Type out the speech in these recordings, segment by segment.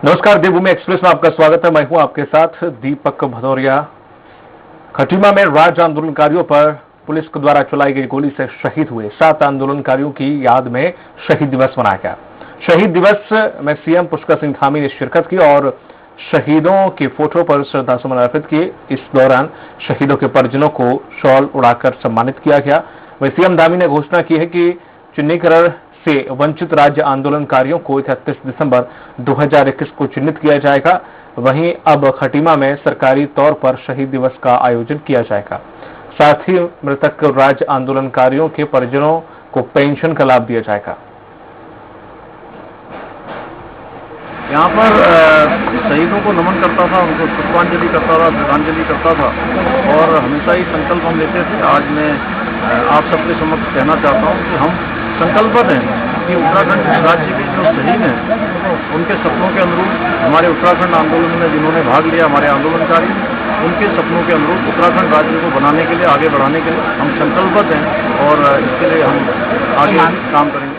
नमस्कार, देवभूमि एक्सप्रेस में आपका स्वागत है। मैं हूं आपके साथ दीपक भदौरिया। खटीमा में राज्य आंदोलनकारियों पर पुलिस के द्वारा चलाई गई गोली से शहीद हुए 7 आंदोलनकारियों की याद में शहीद दिवस मनाया गया। शहीद दिवस में सीएम पुष्कर सिंह धामी ने शिरकत की और शहीदों के फोटो पर श्रद्धासुमन अर्पित किए। इस दौरान शहीदों के परिजनों को शॉल उड़ाकर सम्मानित किया गया। वहीं सीएम धामी ने घोषणा की है कि चिन्हीकरण से वंचित राज्य आंदोलनकारियों को 31 दिसंबर 2021 को चिन्हित किया जाएगा। वहीं अब खटीमा में सरकारी तौर पर शहीद दिवस का आयोजन किया जाएगा। साथ ही मृतक राज्य आंदोलनकारियों के परिजनों को पेंशन का लाभ दिया जाएगा। यहाँ पर शहीदों को नमन करता था, उनको पुष्पांजलि करता था, श्रद्धांजलि करता था और हमेशा ही संकल्प हम लेते थे। आज मैं आप सबके समक्ष कहना चाहता हूँ कि हम संकल्पबद्ध हैं कि उत्तराखंड राज्य के जो शहीद हैं उनके सपनों के अनुरूप हमारे उत्तराखंड आंदोलन में जिन्होंने भाग लिया, हमारे आंदोलनकारी, उनके सपनों के अनुरूप उत्तराखंड राज्य को बनाने के लिए, आगे बढ़ाने के लिए हम संकल्पबद्ध हैं और इसके लिए हम आगे काम करेंगे।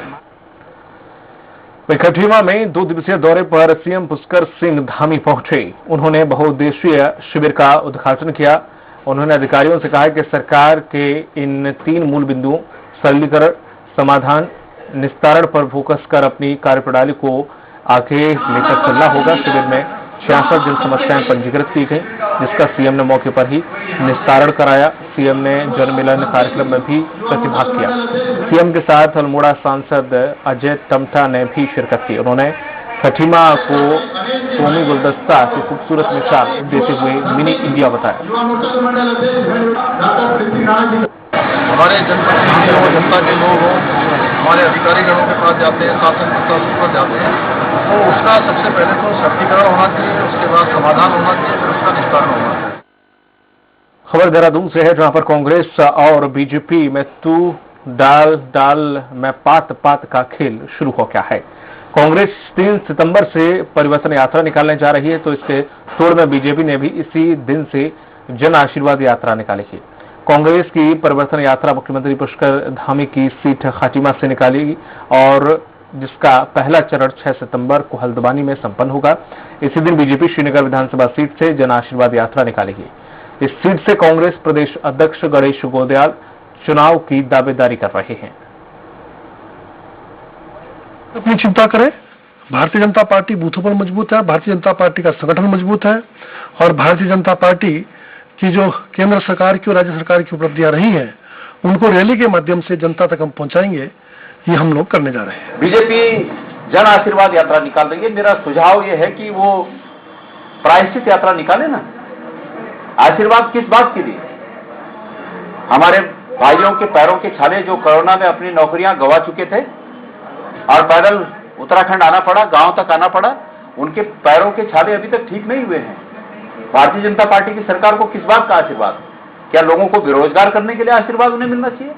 खटीमा में 2 दिवसीय दौरे पर सीएम पुष्कर सिंह धामी पहुंचे। उन्होंने बहुउद्देशीय शिविर का उद्घाटन किया। उन्होंने अधिकारियों से कहा कि सरकार के इन 3 मूल बिंदुओं सरलीकरण, समाधान, निस्तारण पर फोकस कर अपनी कार्यप्रणाली को आगे लेकर चलना होगा। शिविर में 66 जन समस्याएं पंजीकृत की गई, जिसका सीएम ने मौके पर ही निस्तारण कराया। सीएम ने जनमिलन कार्यक्रम में भी प्रतिभाग किया। सीएम के साथ अल्मोड़ा सांसद अजय टमटा ने भी शिरकत की। उन्होंने खटीमा को कौमी गुलदस्ता की खूबसूरत मिसाल देते हुए मिनी इंडिया बताया। हमारे जनप्रतिनिधि हो, जनता के लोग हों, हमारे अधिकारीगणों के पास जाते हैं, शासन प्रशासन पर जाते हैं, तो उसका सबसे पहले तो सरलीकरण होना चाहिए, उसके बाद समाधान होना चाहिए, फिर उसका निस्तारण होना चाहिए। खबर देहरादून से है, जहां पर कांग्रेस और बीजेपी में तू डाल डाल में पात पात का खेल शुरू हो गया है। कांग्रेस 3 सितंबर से परिवर्तन यात्रा निकालने जा रही है, तो इसके तोड़ में बीजेपी ने भी इसी दिन से जन आशीर्वाद यात्रा निकाली है। कांग्रेस की परिवर्तन यात्रा मुख्यमंत्री पुष्कर धामी की सीट खटीमा से निकालेगी और जिसका पहला चरण 6 सितंबर को हल्द्वानी में संपन्न होगा। इसी दिन बीजेपी श्रीनगर विधानसभा सीट से जन आशीर्वाद यात्रा निकालेगी। इस सीट से कांग्रेस प्रदेश अध्यक्ष गणेश गोंदियाल चुनाव की दावेदारी कर रहे हैं। अपनी चिंता करें। भारतीय जनता पार्टी बूथों पर मजबूत है, भारतीय जनता पार्टी का संगठन मजबूत है और भारतीय जनता पार्टी की जो केंद्र सरकार की और राज्य सरकार की उपलब्धियां रही हैं, उनको रैली के माध्यम से जनता तक हम पहुंचाएंगे। ये हम लोग करने जा रहे हैं। बीजेपी जन आशीर्वाद यात्रा निकाल रही है। मेरा सुझाव यह है कि वो प्रायश्चित यात्रा निकाले ना। आशीर्वाद किस बात के लिए? हमारे भाइयों के पैरों के छाले जो कोरोना में अपनी नौकरियां गंवा चुके थे और पैदल उत्तराखंड आना पड़ा, गांव तक आना पड़ा, उनके पैरों के छाले अभी तक ठीक नहीं हुए हैं। भारतीय जनता पार्टी की सरकार को किस बात का आशीर्वाद? क्या लोगों को बेरोजगार करने के लिए आशीर्वाद उन्हें मिलना चाहिए?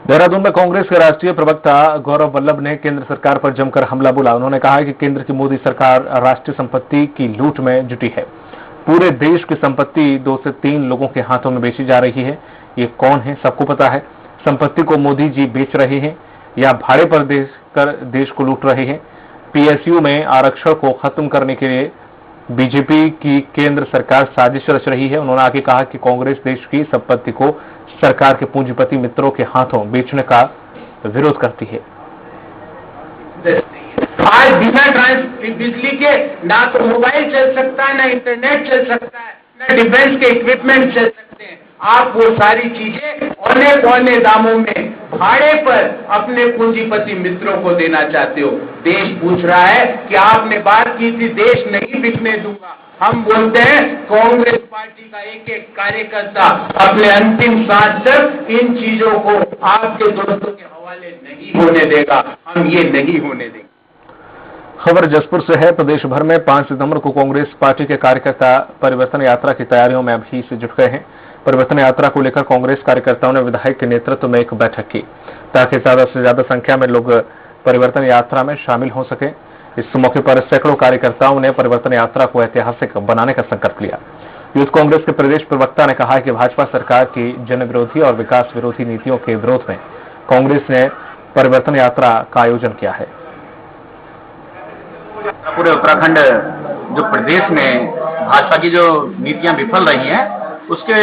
देहरादून में कांग्रेस के राष्ट्रीय प्रवक्ता गौरव वल्लभ ने केंद्र सरकार पर जमकर हमला बोला। उन्होंने कहा कि केंद्र की मोदी सरकार राष्ट्रीय संपत्ति की लूट में जुटी है। पूरे देश की संपत्ति 2 से 3 लोगों के हाथों में बेची जा रही है। ये कौन है सबको पता है। संपत्ति को मोदी जी बेच रहे हैं या भाड़े पर देकर देश को लूट रहे हैं। पीएसयू में आरक्षण को खत्म करने के लिए बीजेपी की केंद्र सरकार साजिश रच रही है। उन्होंने आगे कहा कि कांग्रेस देश की संपत्ति को सरकार के पूंजीपति मित्रों के हाथों बेचने का विरोध करती है। आज बिना बिजली के ना तो मोबाइल चल सकता है, ना इंटरनेट चल सकता है, ना डिफेंस के इक्विपमेंट चल सकते हैं। आप वो सारी चीजें औने पौने दामों में भाड़े पर अपने पूंजीपति मित्रों को देना चाहते हो। देश पूछ रहा है कि आपने बात की थी देश नहीं बिकने दूंगा। हम बोलते हैं कांग्रेस पार्टी का एक एक कार्यकर्ता अपने अंतिम सांस तक इन चीजों को आपके दोस्तों के हवाले नहीं होने देगा। हम ये नहीं होने देंगे। खबर जसपुर से है। प्रदेश भर में 5 सितंबर को कांग्रेस पार्टी के कार्यकर्ता परिवर्तन यात्रा की तैयारियों में अभी से जुट गए हैं। परिवर्तन यात्रा को लेकर कांग्रेस कार्यकर्ताओं ने विधायक के नेतृत्व में एक बैठक की ताकि ज्यादा से ज्यादा संख्या में लोग परिवर्तन यात्रा में शामिल हो सके। इस मौके पर सैकड़ों कार्यकर्ताओं ने परिवर्तन यात्रा को ऐतिहासिक बनाने का संकल्प लिया। यूथ कांग्रेस के प्रदेश प्रवक्ता ने कहा कि भाजपा सरकार की जन विरोधी और विकास विरोधी नीतियों के विरोध में कांग्रेस ने परिवर्तन यात्रा का आयोजन किया है। पूरे उत्तराखंड जो प्रदेश में भाजपा की जो नीतियां विफल रही हैं, उसके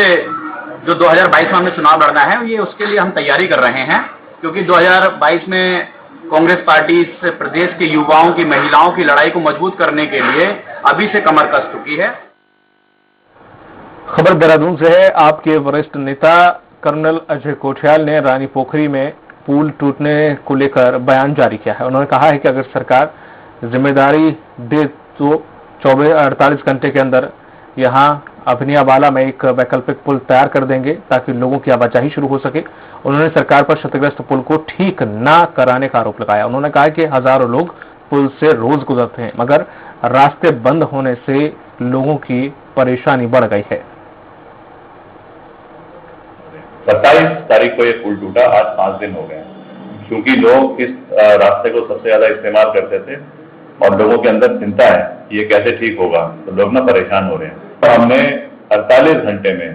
जो 2022 में हमने चुनाव लड़ना है, ये उसके लिए हम तैयारी कर रहे हैं, क्योंकि 2022 में कांग्रेस पार्टी इस प्रदेश के युवाओं की, महिलाओं की लड़ाई को मजबूत करने के लिए अभी से कमर कस चुकी है। खबर देहरादून से है। आपके वरिष्ठ नेता कर्नल अजय कोठियाल ने रानी पोखरी में पुल टूटने को लेकर बयान जारी किया है। उन्होंने कहा है कि अगर सरकार जिम्मेदारी दे तो 48 घंटे के अंदर यहां अभिनियावाला में एक वैकल्पिक पुल तैयार कर देंगे ताकि लोगों की आवाजाही शुरू हो सके। उन्होंने सरकार पर क्षतिग्रस्त पुल को ठीक न कराने का आरोप लगाया। उन्होंने कहा कि हजारों लोग पुल से रोज गुजरते हैं, मगर रास्ते बंद होने से लोगों की परेशानी बढ़ गई है। 27 तारीख को ये पुल टूटा, आज 5 दिन हो गए, क्योंकि लोग इस रास्ते को सबसे ज्यादा इस्तेमाल करते थे और लोगों के अंदर चिंता है कि ये कैसे ठीक होगा, तो लोग ना परेशान हो रहे हैं। तो हमने 48 घंटे में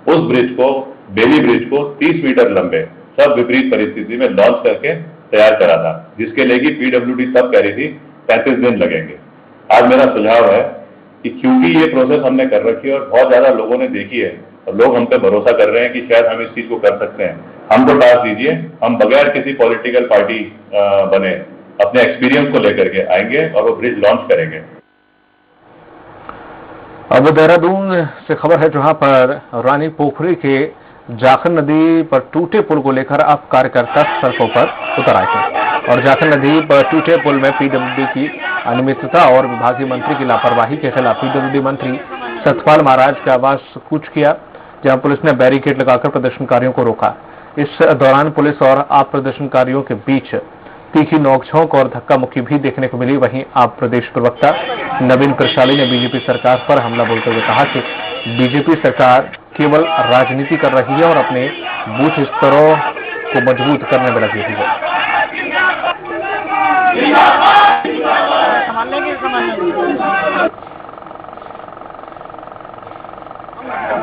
उस ब्रिज को, बेली ब्रिज को 30 मीटर लंबे सब विपरीत परिस्थिति में लॉन्च करके तैयार करा था, जिसके लिए पीडब्ल्यूडी तब कह रही थी 35 दिन लगेंगे। आज मेरा सुझाव है कि क्योंकि ये प्रोसेस हमने कर रखी है और बहुत ज्यादा लोगों ने देखी है और लोग हम पे भरोसा कर रहे हैं कि शायद हम इस चीज को कर सकते हैं, हमको टास्क दीजिए, हम बगैर किसी पॉलिटिकल पार्टी बने अपने एक्सपीरियंस को लेकर के आएंगे और वो ब्रिज लॉन्च करेंगे। अब देहरादून से खबर है, जहां पर रानी पोखरी के जाखन नदी पर टूटे पुल को लेकर अब कार्यकर्ता सड़कों पर उतर आए हैं और जाखन नदी पर टूटे पुल में पीडब्ल्यूडी की अनियमितता और विभागीय मंत्री की लापरवाही के खिलाफ पीडब्ल्यूडी मंत्री सतपाल महाराज के आवास कूच किया, जहां पुलिस ने बैरिकेड लगाकर प्रदर्शनकारियों को रोका। इस दौरान पुलिस और आप प्रदर्शनकारियों के बीच तीखी नोकझोंक और धक्का मुक्की भी देखने को मिली। वहीं आप प्रदेश प्रवक्ता नवीन कृशाली ने बीजेपी सरकार पर हमला बोलते हुए कहा कि बीजेपी सरकार केवल राजनीति कर रही है और अपने बूथ स्तरों को मजबूत करने में लगी हुई है।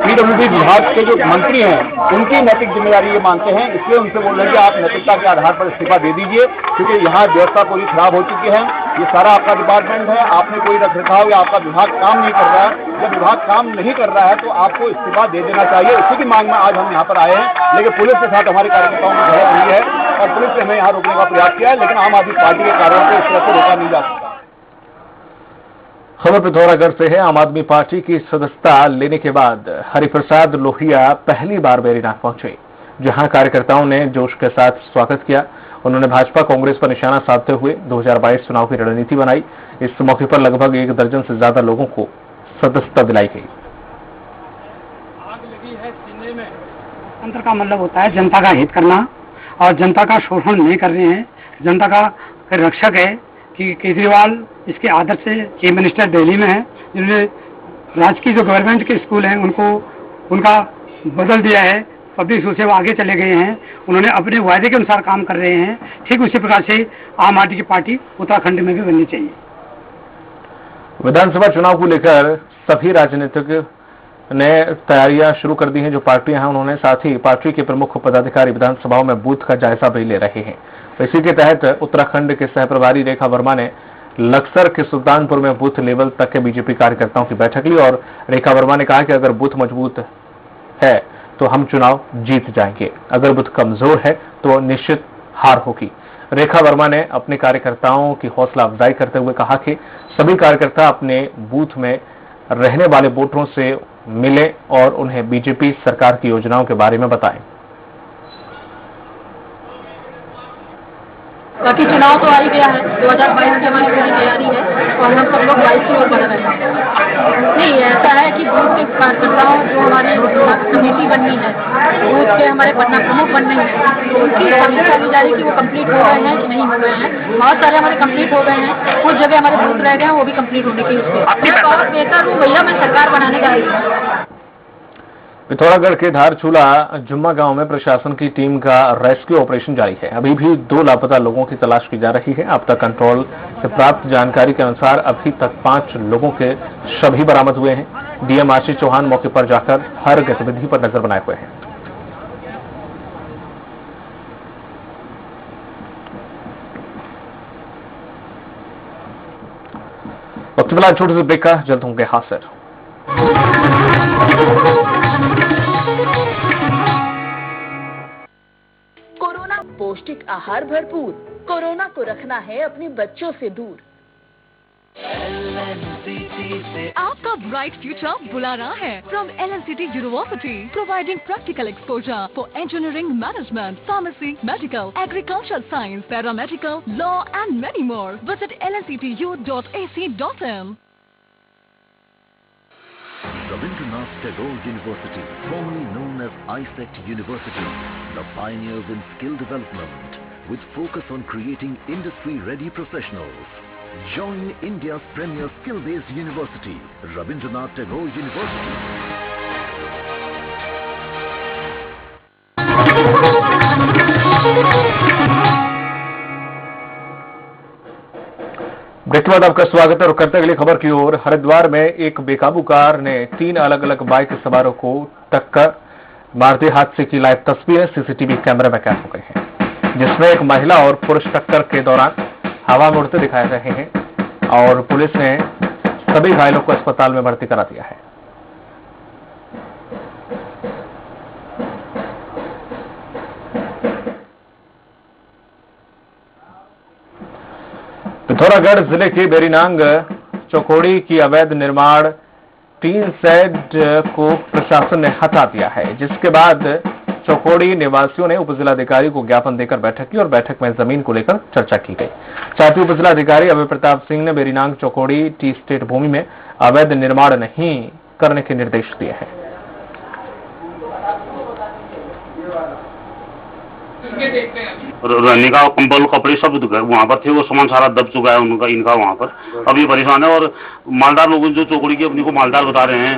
पीडब्ल्यूडी विभाग के जो मंत्री हैं, उनकी नैतिक जिम्मेदारी ये मानते हैं, इसलिए उनसे बोल रहे हैं कि आप नैतिकता के आधार पर इस्तीफा दे दीजिए, क्योंकि यहाँ व्यवस्था पूरी खराब हो चुकी है। ये सारा आपका डिपार्टमेंट है, आपने कोई रखरखाव या आपका विभाग काम नहीं कर रहा है। जब विभाग काम नहीं कर रहा है तो आपको इस्तीफा दे देना चाहिए। इसी की मांग में आज हम यहाँ पर आए हैं, लेकिन पुलिस के साथ हमारे कार्यकर्ताओं में झड़प हुई है और पुलिस ने हमें यहाँ रोकने का प्रयास किया है, लेकिन आम आदमी पार्टी के कार्यों को इस तरह से रोका नहीं जा सकता। खबर पिथौरागढ़ से है। आम आदमी पार्टी की सदस्यता लेने के बाद हरिप्रसाद लोहिया पहली बार बेरीनाग पहुंचे, जहां कार्यकर्ताओं ने जोश के साथ स्वागत किया। उन्होंने भाजपा कांग्रेस पर निशाना साधते हुए 2022 चुनाव की रणनीति बनाई। इस मौके पर लगभग 1 दर्जन से ज्यादा लोगों को सदस्यता दिलाई गई। आग लगी है सीने में। तंत्र का मतलब होता है जनता का हित करना और जनता का शोषण नहीं कर रहे हैं। जनता का रक्षक है कि केजरीवाल इसके आदर से चीफ मिनिस्टर दिल्ली में है, जिन्होंने राज्य की जो गवर्नमेंट के स्कूल हैं उनको उनका बदल दिया है, पब्लिक स्कूल से वो आगे चले गए हैं। उन्होंने अपने वायदे के अनुसार काम कर रहे हैं। ठीक उसी प्रकार से आम आदमी की पार्टी उत्तराखंड में भी बननी चाहिए। विधानसभा चुनाव को लेकर सभी राजनीतिक ने तैयारियां शुरू कर दी हैं। जो पार्टियां हैं उन्होंने साथ ही पार्टी के प्रमुख पदाधिकारी विधानसभाओं में बूथ का जायजा भी ले रहे हैं। इसी के तहत उत्तराखंड के सह प्रभारी रेखा वर्मा ने लक्सर के सुल्तानपुर में बूथ लेवल तक के बीजेपी कार्यकर्ताओं की बैठक ली और रेखा वर्मा ने कहा कि अगर बूथ मजबूत है तो हम चुनाव जीत जाएंगे, अगर बूथ कमजोर है तो निश्चित हार होगी। रेखा वर्मा ने अपने कार्यकर्ताओं की हौसला अफजाई करते हुए कहा कि सभी कार्यकर्ता अपने बूथ में रहने वाले वोटरों से मिले और उन्हें बीजेपी सरकार की योजनाओं के बारे में बताएं। बाकी चुनाव तो आ ही गया है, 2022 की हमारी पूरी तैयारी है और हम सब लोग 22 की ओर बढ़ रहे हैं। नहीं, ऐसा है कि बूथ के कार्यकर्ताओं जो हमारी कमेटी बननी है, बूथ के हमारे पटना प्रमुख बनने हैं, तो उनकी समीक्षा की जा रही कि वो कंप्लीट हो गए हैं कि नहीं हो गए हैं। बहुत सारे हमारे कंप्लीट हो गए हैं, कुछ जगह हमारे बूथ रह गए हैं, वो भी कंप्लीट होने की उसके बहुत बेहतर हूँ भैया, मैं सरकार बनाने जा रही हूँ। पिथौरागढ़ के धारचूला जुम्मा गांव में प्रशासन की टीम का रेस्क्यू ऑपरेशन जारी है। अभी भी 2 लापता लोगों की तलाश की जा रही है। आपदा कंट्रोल से प्राप्त जानकारी के अनुसार अभी तक 5 लोगों के शव ही बरामद हुए हैं। डीएम आशीष चौहान मौके पर जाकर हर गतिविधि पर नजर बनाए हुए हैं। वक्त फिलहाल छोटे से ब्रेक का, जल्द होंगे हाजिर। कोरोना पौष्टिक आहार भरपूर, कोरोना को रखना है अपने बच्चों से दूर। आपका ब्राइट फ्यूचर बुला रहा है from LNCT University, providing practical exposure for engineering, management, pharmacy, medical, agriculture science, paramedical, law and many more. Visit lnctu.ac.in। Rabindranath Tagore University, formerly known as ISECT University, the pioneers in skill development with focus on creating industry-ready professionals. Join India's premier skill-based university, Rabindranath Tagore University. Break के बाद आपका स्वागत है और करते अगली खबर की ओर। हरिद्वार में एक बेकाबू कार ने 3 अलग अलग बाइक सवारों को टक्कर मारते हादसे की लाइव तस्वीरें सीसीटीवी कैमरे में कैद हो गई हैं, जिसमें एक महिला और पुरुष टक्कर के दौरान हवा में उड़ते दिखाए रहे हैं और पुलिस ने सभी घायलों को अस्पताल में भर्ती करा दिया है। पिथौरागढ़ जिले के बेरीनांग चौकोड़ी की अवैध निर्माण टीन शेड को प्रशासन ने हटा दिया है, जिसके बाद चौकोड़ी निवासियों ने उपजिलाधिकारी को ज्ञापन देकर बैठक की और बैठक में जमीन को लेकर चर्चा की गई। साथ ही उपजिलाधिकारी अभय प्रताप सिंह ने बेरीनांग चौकोड़ी टी स्टेट भूमि में अवैध निर्माण नहीं करने के निर्देश दिए हैं। रहने का कंबल कपड़े सब वहाँ पर थे, वो सामान सारा दब चुका है उनका, इनका वहाँ पर। अब ये परेशान है और मालदार लोग जो चौकड़ी के अपने को मालदार बता रहे हैं,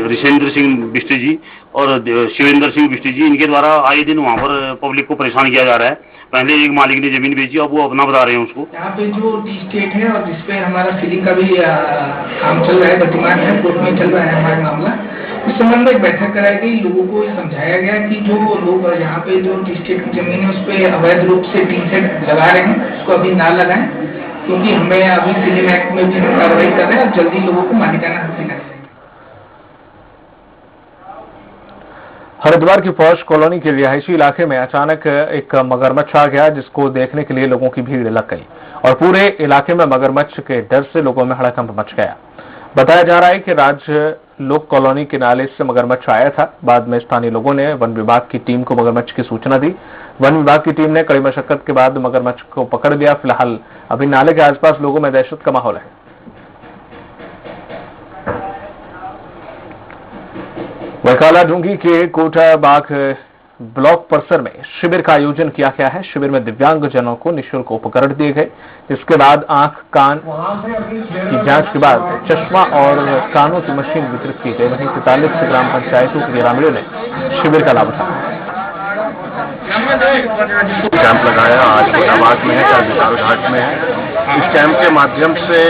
ऋषेंद्र सिंह बिष्ट जी और शिवेंद्र सिंह बिष्ट जी, इनके द्वारा आए दिन वहाँ पर पब्लिक को परेशान किया जा रहा है। पहले एक मालिक ने जमीन बेची, अब वो अपना बता रहे हैं उसको। यहाँ पे जो टी स्टेट है और जिसपे हमारा सीलिंग का भी काम चल रहा है, वर्तमान है, कोर्ट में चल रहा है हमारा मामला। इस संबंध में एक बैठक कराई गई, लोगों को समझाया गया कि जो लोग यहाँ पे जो टी स्टेट की जमीन है उस पर अवैध रूप से टीन सेट लगा रहे हैं उसको अभी ना लगाएं, क्योंकि हमें अभी सीलिंग एक्ट में भी कार्रवाई कर रहे हैं और जल्दी लोगों को मालिकाना हासिल करें। हरिद्वार की फौज कॉलोनी के रिहायशी इलाके में अचानक एक मगरमच्छ आ गया, जिसको देखने के लिए लोगों की भीड़ लग गई और पूरे इलाके में मगरमच्छ के डर से लोगों में हड़कंप मच गया। बताया जा रहा है कि राजलोक कॉलोनी के नाले से मगरमच्छ आया था। बाद में स्थानीय लोगों ने वन विभाग की टीम को मगरमच्छ की सूचना दी। वन विभाग की टीम ने कड़ी मशक्कत के बाद मगरमच्छ को पकड़ लिया। फिलहाल अभी नाले के आसपास लोगों में दहशत का माहौल है। वकाला ढूंगी के कोटा बाग ब्लॉक परिसर में शिविर का आयोजन किया गया है। शिविर में दिव्यांग जनों को निःशुल्क उपकरण दिए गए, जिसके बाद आंख कान की जांच के बाद चश्मा और कानों की मशीन वितरित की गई। वहीं 43 ग्राम पंचायतों के ग्रामीणों ने शिविर का लाभ उठाया। कैंप लगाया आज कोटाबाग में है, कल विशाल घाट में है। इस कैंप के माध्यम से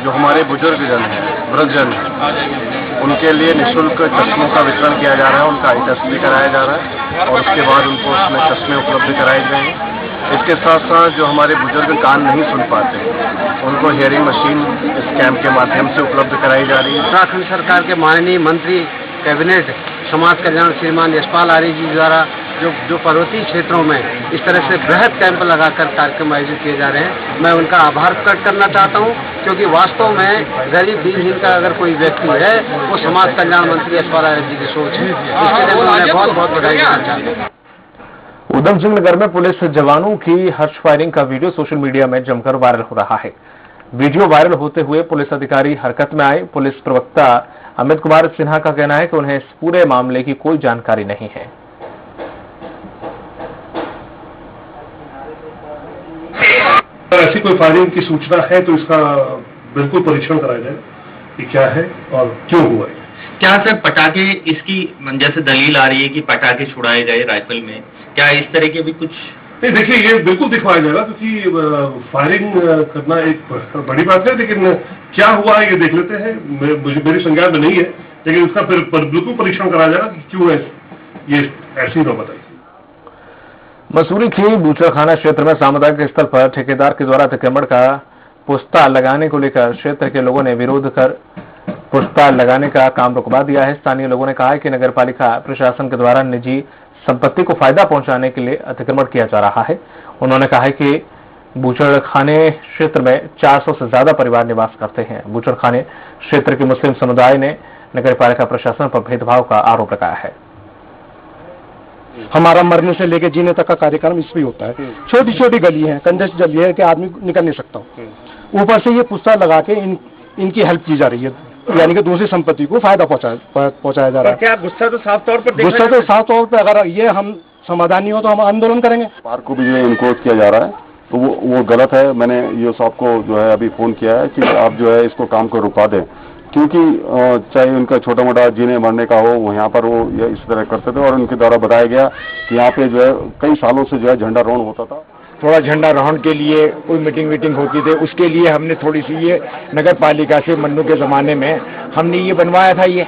जो हमारे बुजुर्ग जन हैं, वृद्धजन हैं, उनके लिए निःशुल्क चश्मों का वितरण किया जा रहा है, उनका आई टेस्ट भी कराया जा रहा है और उसके बाद उनको उसमें चश्मे उपलब्ध कराए गए हैं। इसके साथ साथ जो हमारे बुजुर्ग कान नहीं सुन पाते, उनको हियरिंग मशीन इस कैंप के माध्यम से उपलब्ध कराई जा रही है। उत्तराखंड सरकार के माननीय मंत्री कैबिनेट समाज कल्याण श्रीमान यशपाल आर्य जी द्वारा जो पर्वतीय क्षेत्रों में इस तरह से बृहद कैंप लगाकर कार्यक्रम आयोजित किए जा रहे हैं, मैं उनका आभार प्रकट करना चाहता हूं, क्योंकि वास्तव में गरीब दीनहीन का अगर कोई व्यक्ति है वो समाज कल्याण मंत्री यशपाल आर्य जी की सोच है। इसके लिए मैं बहुत बहुत बधाई देना चाहता हूं। उधम सिंह नगर में पुलिस जवानों की हर्ष फायरिंग का वीडियो सोशल मीडिया में जमकर वायरल हो रहा है। वीडियो वायरल होते हुए पुलिस अधिकारी हरकत में आए। पुलिस प्रवक्ता अमित कुमार सिन्हा का कहना है कि उन्हें इस पूरे मामले की कोई जानकारी नहीं है। अगर ऐसी कोई फायरिंग की सूचना है तो इसका बिल्कुल परीक्षण कराया जाए कि क्या है और क्यों हुआ है। क्या सर पटाखे, इसकी जैसे दलील आ रही है कि पटाखे छुड़ाए गए राइफल में, क्या इस तरह के भी कुछ? नहीं, देखिए ये बिल्कुल दिखवाया जाएगा, क्योंकि फायरिंग करना एक बड़ी बात है, लेकिन क्या हुआ है ये देख लेते हैं। मेरी संज्ञा में नहीं है, लेकिन उसका फिर बिल्कुल परीक्षण कराया जाएगा कि क्यों है ये ऐसी नौबत आई। मसूरी के बूचड़खाना क्षेत्र में सामुदायिक स्थल पर ठेकेदार के द्वारा अतिक्रमण का पुस्ता लगाने को लेकर क्षेत्र के लोगों ने विरोध कर पुस्ता लगाने का काम रुकवा दिया है। स्थानीय लोगों ने कहा है कि नगरपालिका प्रशासन के द्वारा निजी संपत्ति को फायदा पहुंचाने के लिए अतिक्रमण किया जा रहा है। उन्होंने कहा है कि बूचड़खाने क्षेत्र में 400 से ज्यादा परिवार निवास करते हैं। बूचड़खाने क्षेत्र के मुस्लिम समुदाय ने नगरपालिका प्रशासन पर भेदभाव का आरोप लगाया है। हमारा मरने से लेकर जीने तक का कार्यक्रम इसमें होता है। छोटी छोटी गली है, कंजस्ट गली है कि आदमी निकल नहीं सकता। ऊपर से ये पुस्ता लगा के इनकी हेल्प की जा रही है, यानी कि दूसरी संपत्ति को फायदा पहुंचाया जा रहा है। क्या गुस्सा तो साफ तौर पर गुस्सा तो साफ तौर पर, अगर ये हम समाधान नहीं हो तो हम आंदोलन करेंगे। पार्क को भी जो है इनक्रोच किया जा रहा है, तो वो गलत है। मैंने ये साहब को जो है अभी फोन किया है कि आप जो है इसको काम को रुका दें, क्योंकि चाहे उनका छोटा मोटा जीने मरने का हो, वो यहाँ पर वो इस तरह करते थे और उनके द्वारा बताया गया कि यहाँ पे जो है कई सालों से जो है झंडारोहण होता था। थोड़ा झंडारोहण के लिए कोई मीटिंग होती थी, उसके लिए हमने थोड़ी सी ये नगर पालिका से मन्नू के जमाने में हमने ये बनवाया था। ये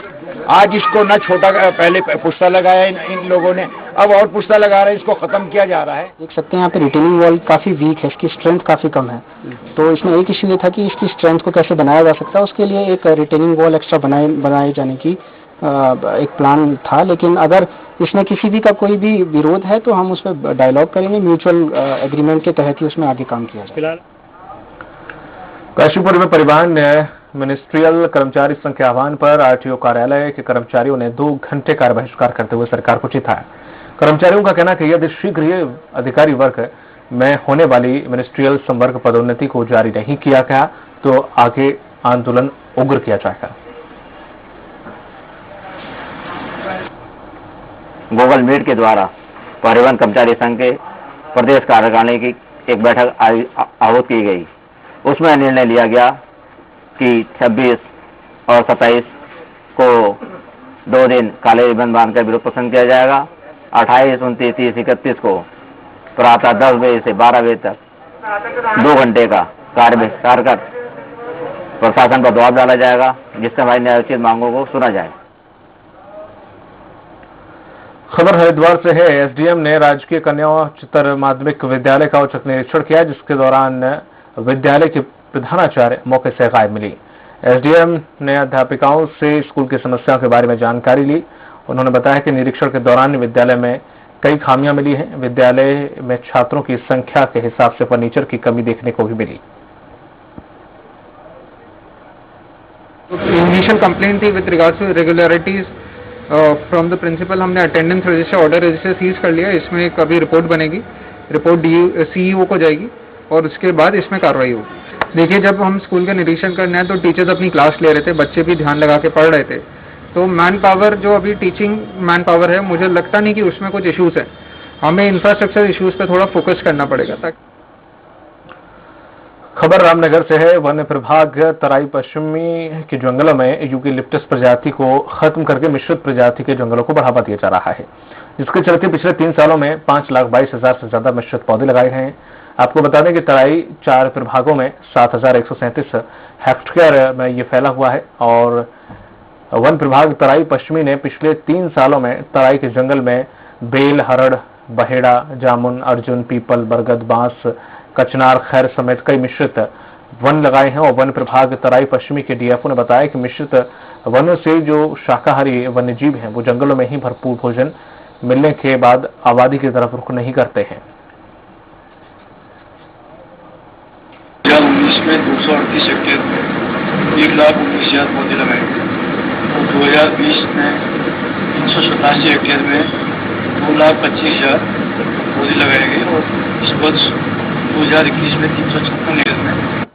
आज इसको ना छोटा, पहले पुस्ता लगाया इन लोगों ने, अब और पुस्ता लगा रहे हैं, इसको खत्म किया जा रहा है। देख सकते हैं यहाँ पे रिटेनिंग वॉल काफी वीक है, इसकी स्ट्रेंथ काफी कम है। तो इसमें एक इश्यू ये था कि इसकी स्ट्रेंथ को कैसे बनाया जा सकता है, उसके लिए एक रिटेनिंग वॉल एक्स्ट्रा बनाए जाने की एक प्लान था। लेकिन अगर इसमें किसी भी का कोई भी विरोध है तो हम उस पर डायलॉग करेंगे, म्यूचुअल एग्रीमेंट के तहत ही उसमें आगे काम किया जाए। काशीपुर में परिवहन मिनिस्ट्रियल कर्मचारी संघ के आह्वान पर आरटीओ कार्यालय के कर्मचारियों ने 2 घंटे कार्य बहिष्कार करते हुए सरकार को चिताया। कर्मचारियों का कहना है कि यदि शीघ्र ही अधिकारी वर्ग में होने वाली मिनिस्ट्रियल संवर्ग पदोन्नति को जारी नहीं किया गया तो आगे आंदोलन उग्र किया जाएगा। गूगल मीट के द्वारा परिवहन कर्मचारी संघ के प्रदेश कार्यकारिणी की एक बैठक आहूत की गई। उसमें निर्णय लिया गया कि 26 और 27 को 2 दिन काले रिबन बांधकर विरोध प्रदर्शन किया जाएगा। 28, 29, 30, 31 को प्रातः 10 बजे से 12 बजे तक 2 घंटे का कार्य बहिष्कार कर प्रशासन पर दबाव डाला जाएगा, जिससे हमारी न्यायोचित मांगों को सुना जाए। खबर हरिद्वार से है। एसडीएम ने राजकीय कन्या उच्चतर माध्यमिक विद्यालय का औचक निरीक्षण किया, जिसके दौरान विद्यालय के प्रधानाचार्य मौके से गायब मिली। एसडीएम ने अध्यापिकाओं से स्कूल की समस्याओं के बारे में जानकारी ली। उन्होंने बताया कि निरीक्षण के दौरान विद्यालय में कई खामियां मिली हैं। विद्यालय में छात्रों की संख्या के हिसाब से फर्नीचर की कमी देखने को भी मिली। इनिशियल कंप्लेंट थी with regards to irregularities from the principal. हमने attendance register, order register seize कर लिया। इसमें कभी रिपोर्ट बनेगी, रिपोर्ट सीईओ को जाएगी और उसके बाद इसमें कार्रवाई होगी। देखिए, जब हम स्कूल का निरीक्षण करने आए तो टीचर्स अपनी क्लास ले रहे थे, बच्चे भी ध्यान लगा के पढ़ रहे थे। तो मैन पावर जो अभी टीचिंग मैन पावर है, मुझे लगता नहीं कि उसमें कुछ इश्यूज है। हमें इंफ्रास्ट्रक्चर इश्यूज पे थोड़ा फोकस करना पड़ेगा। ताकि खबर रामनगर से है। वन विभाग तराई पश्चिमी के जंगलों में यूकेलिप्टस प्रजाति को खत्म करके मिश्रित प्रजाति के जंगलों को बढ़ावा दिया जा रहा है, जिसके चलते पिछले 3 सालों में 5,22,000 से ज्यादा मिश्रित पौधे लगाए गए हैं। आपको बता दें कि तराई 4 प्रभागों में 7,137 हेक्टेयर में ये फैला हुआ है और वन विभाग तराई पश्चिमी ने पिछले 3 सालों में तराई के जंगल में बेल, हरड़, बहेड़ा, जामुन, अर्जुन, पीपल, बरगद, बांस, कचनार, खैर समेत कई मिश्रित वन लगाए हैं। और वन विभाग तराई पश्चिमी के डीएफओ ने बताया कि मिश्रित वनों से जो शाकाहारी वन्यजीव हैं वो जंगलों में ही भरपूर भोजन मिलने के बाद आबादी की तरफ रुख नहीं करते हैं। 2019 में 238 हेक्टेयर 1,19,000 पौधे लगाए गए और 2020 में 387 हेक्टेयर में 2,25,000 पौधे लगाए गए और इस वर्ष 2021 में 356 हेक्टेयर में।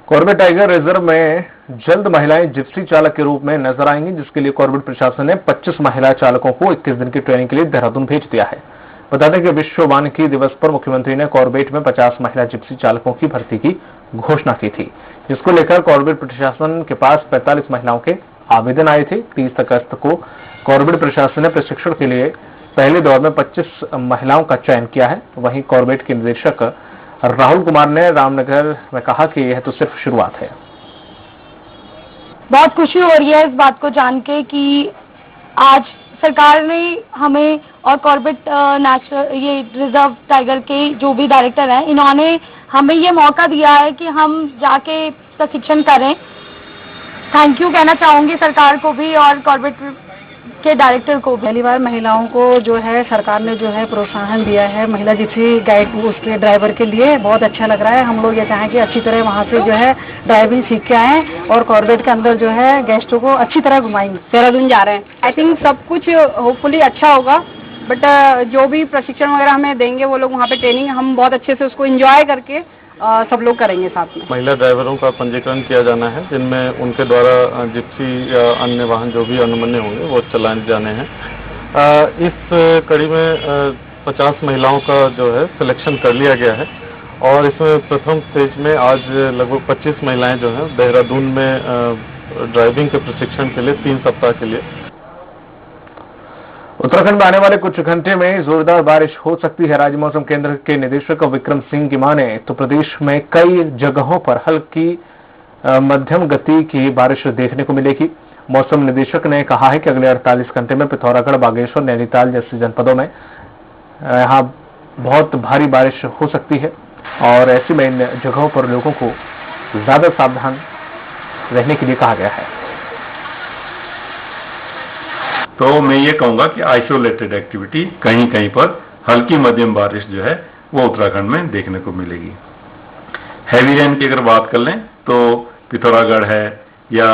कॉर्बेट टाइगर रिजर्व में जल्द महिलाएं जिप्सी चालक के रूप में नजर आएंगी, जिसके लिए कॉर्बेट प्रशासन ने 25 महिला चालकों को 21 दिन की ट्रेनिंग के लिए देहरादून भेज दिया है। बता दें कि विश्व वानिकी दिवस पर मुख्यमंत्री ने कॉर्बेट में 50 महिला जिप्सी चालकों की भर्ती की घोषणा की थी, जिसको लेकर कॉर्बेट प्रशासन के पास 45 महिलाओं के आवेदन आए थे। 30 अगस्त को कॉर्बेट प्रशासन ने प्रशिक्षण के लिए पहले दौर में 25 महिलाओं का चयन किया है। वहीं कॉर्बेट के निदेशक राहुल कुमार ने रामनगर में कहा कि यह तो सिर्फ शुरुआत है। बहुत खुशी हो रही है इस बात को जान के कि आज सरकार ने हमें और कॉर्बेट नेशनल ये रिजर्व टाइगर के जो भी डायरेक्टर हैं, इन्होंने हमें ये मौका दिया है कि हम जाके प्रशिक्षण करें। थैंक यू कहना चाहूंगी सरकार को भी और कॉर्पोरेट के डायरेक्टर को। पहली बार महिलाओं को जो है सरकार ने जो है प्रोत्साहन दिया है महिला जिप्सी गाइड उसके ड्राइवर के लिए, बहुत अच्छा लग रहा है। हम लोग ये चाहें कि अच्छी तरह वहाँ से जो है ड्राइविंग सीख के आए और कॉर्बेट के अंदर जो है गेस्टों को अच्छी तरह घुमाएंगे। देहरादून जा रहे हैं, आई थिंक सब कुछ होपफुली अच्छा होगा, बट जो भी प्रशिक्षण वगैरह हमें देंगे वो लोग वहाँ पे ट्रेनिंग हम बहुत अच्छे से उसको एंजॉय करके सब लोग करेंगे साथ में। महिला ड्राइवरों का पंजीकरण किया जाना है, जिनमें उनके द्वारा जिप्सी या अन्य वाहन जो भी अनुमन्य होंगे वो चलाए जाने हैं। इस कड़ी में 50 महिलाओं का जो है सिलेक्शन कर लिया गया है और इसमें प्रथम स्टेज में आज लगभग 25 महिलाएं जो हैं देहरादून में ड्राइविंग के प्रशिक्षण के लिए 3 सप्ताह के लिए। उत्तराखंड में आने वाले कुछ घंटे में जोरदार बारिश हो सकती है। राज्य मौसम केंद्र के निदेशक विक्रम सिंह की माने तो प्रदेश में कई जगहों पर हल्की मध्यम गति की बारिश देखने को मिलेगी। मौसम निदेशक ने कहा है कि अगले 48 घंटे में पिथौरागढ़, बागेश्वर, नैनीताल जैसे जनपदों में यहाँ बहुत भारी बारिश हो सकती है और ऐसे में इन जगहों पर लोगों को ज्यादा सावधान रहने के लिए कहा गया है। तो मैं ये कहूंगा कि आइसोलेटेड एक्टिविटी कहीं कहीं पर हल्की मध्यम बारिश जो है वो उत्तराखंड में देखने को मिलेगी। हैवी रेन की अगर बात कर लें तो पिथौरागढ़ है या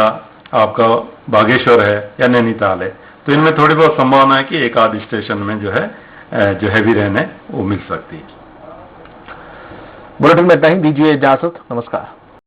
आपका बागेश्वर है या नैनीताल है, तो इनमें थोड़ी बहुत संभावना है कि एक आध स्टेशन में जो है जो हैवी रेन है वो मिल सकती है। बुलेटिन में इतना ही, दीजिए इजाजत, नमस्कार।